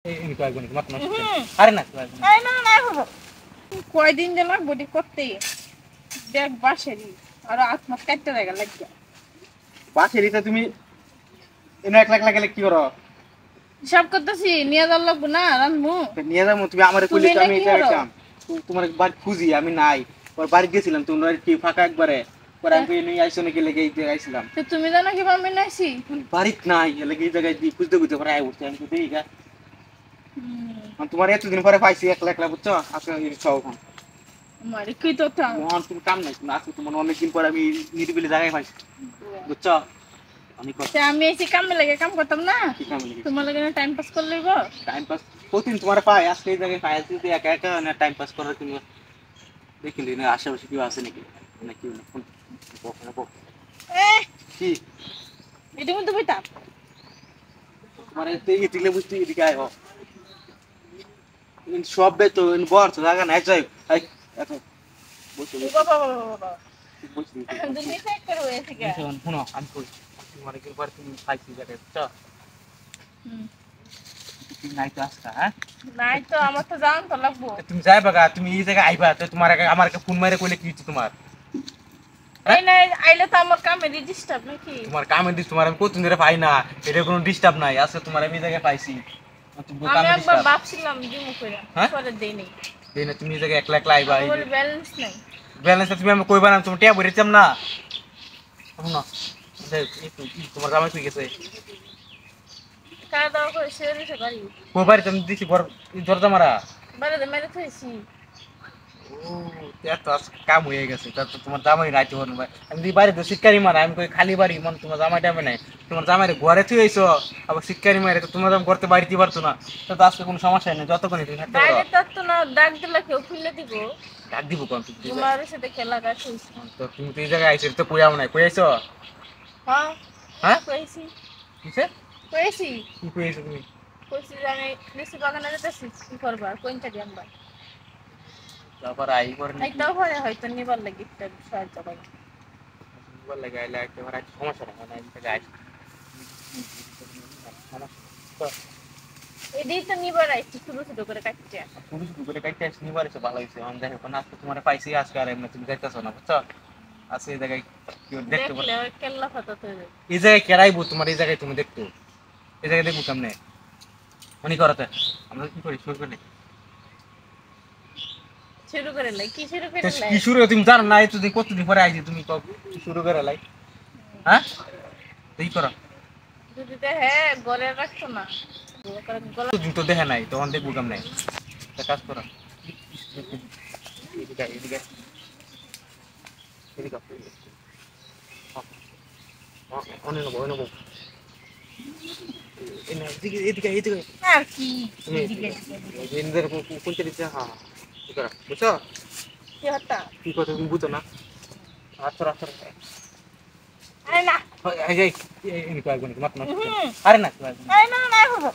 এই কয়েকজন মাত্র নষ্ট আরে না এই না না হবো কয়দিন যে লাগবো ডি করতে দেখ বাসেরই আর আত্মা কাটতে লাগা লাগবে বাসেরিতে তুমি এনে 1 লাখ লাগালে কি করো সব করতেছি নিয়ে যাওয়ার লাগবো না রানমু নিয়ে যাবো তুমি আমারে কইলে তো আমি এটা গেছিলাম তোমার বাড়ি খুঁজি আমি নাই ওর বাড়ি গেছিলাম তোমরা কি ফাঁকা একবারে পরে আমি নিয়ে আইছো নাকি লেগে এই জায়গায় আইছিলাম তো তুমি জানো কি আমি নাইছি বাড়ি নাই লেগে এই জায়গায় খুঁজতে খুঁজতে পরে আই উঠতে আমি তো দেই গা তোমার এতদিন পরে পাইছি 1 লাখ বুঝছো আজকে সব মারি কি তো তা তুমি কাম নাই তুমি আজকে তোমার অনেকদিন পরে আমি নিরিবিলি জায়গায় পাইছি বুঝছো আমি এসে কামে লাগে কাম করতাম না তোমার লাগে টাইম পাস করে লইব টাইম পাস প্রতিদিন তোমার পাই আজকে এই জায়গায় পাই আজকে একা একা না টাইম পাস করার তুমি দেখিলি না আশেপাশে কেউ আছে নাকি নাকি কি এটা মধ্যে বইতা তোমার এদিকে বুঝতে এদিকে আয় সব বে তো বর তো জায়গা নাই যাই এত বসে বাবা বাবা বসে তুমি চেক করে এসে কে শুনো আমি কই তোমার কি বার তুমি পাইছি জায়গায় বুঝছো নাই তো আজকে হ্যাঁ নাই তো আমার তো জান তো লাগবো তুমি যাই বাগা তুমি এই জায়গায় আইবা তো তোমার আমার ফোন মারে কইলে কি হচ্ছে তোমার এই নাই আইলে তো আমার কামে ডিস্টার্ব নাকি তোমার কামে দিস তোমার আমি কতদিন ধরে পাই না এটা কোনো ডিস্টার্ব নাই আজকে তোমার আমি এই জায়গায় পাইছি তুমি আমি একবার ভাবছিলাম দিমু কইরা পরে দেই নাই দেই না তুমি এই জায়গায় 1 লাখ লাইবা আমার ব্যালেন্স নাই ব্যালেন্স তুমি আমি কইবা না তুমি টিয়া ভরিছাম না শুনো তোমার জামাই কই গেছে কার দাও কই শেয়ারে সে বাড়ি কই বাড়ি তুমি দিছি ঘর দরজা মারা বাইরে মেরে থইছি ও এত কাম হয়ে গেছে তা তো তোমার জামাই রাইতে হন ভাই আমি বাড়ি তো শিকারি মারা আমি কই খালি বাড়ি মন তোমার জামাই টাইমে নাই তোমার জামাইরে ঘরে তুই আইছো আবার শিকারি মারে তো তোমার জামাই করতে বাড়িতে পারতো না তো আজকে কোনো সমস্যা নেই যতক্ষণ তুমি থাকতে পারো বাইরে তো না ডাক দিলে কেউ খুলে দিব ডাক দিব কোন তুমি তোমার সাথে খেলা গাছছিস তো তুমি তো এই জায়গায় আইছো তো কইয়াও নাই কই আইছো হ্যাঁ হ্যাঁ কইছি কিসে কইছি কি কইছো তুমি কইছি জানি লিসি বাগানে যেতেছি কি করবা কোনটা দিয়ামবা তারপর আই করে নাই তাও হয় হয়তো নিবার লাগি একটা সাহায্য করে নিবার লাগে আইলা একটা আর সমস্যা না না এই জায়গায় সমস্যা এদিকে তো নিবার আইছি শুরু শুরু করে কাটছে পুলিশ দুপুরে কাইতে আসি নিবার এসে ভালো হয়েছে আমি দেখো কোন আজকে তোমার পাইছি আজকে আর এমনি তুমি যাইতেছো না বুঝছো আজকে এই জায়গায় কি দেখতে পারো কেল্লা ফাটা তো এই জায়গায় কেরাইবো তোমার এই জায়গায় তুমি দেখতো এই জায়গায় দেখবো কেমনে মনে করতে আমরা কি করি শুরু করে শুরু করে লাই কি শুরু করে লাই কি শুরু তুমি জানো না এই তো কতদিন পরে আইছি তুমি কি শুরু করে লাই হ্যাঁ এই করো যদি হ্যাঁ গলে রাখছো না জুতো দেখে নাই তখন দেখবো কেমনে কাজ করো এদিকে এদিকে এদিকে অনেক নেবো নেবো এদিকে এদিকে আর কি এদিকে কোনটা দিচ্ছে হ্যাঁ কি করা বুঝছো কি হতা কি কথা তুমি বুঝো না আচ্ছা আচ্ছা আরে না এই এই কয়েকজন মাত্র আরে না এই না না হবো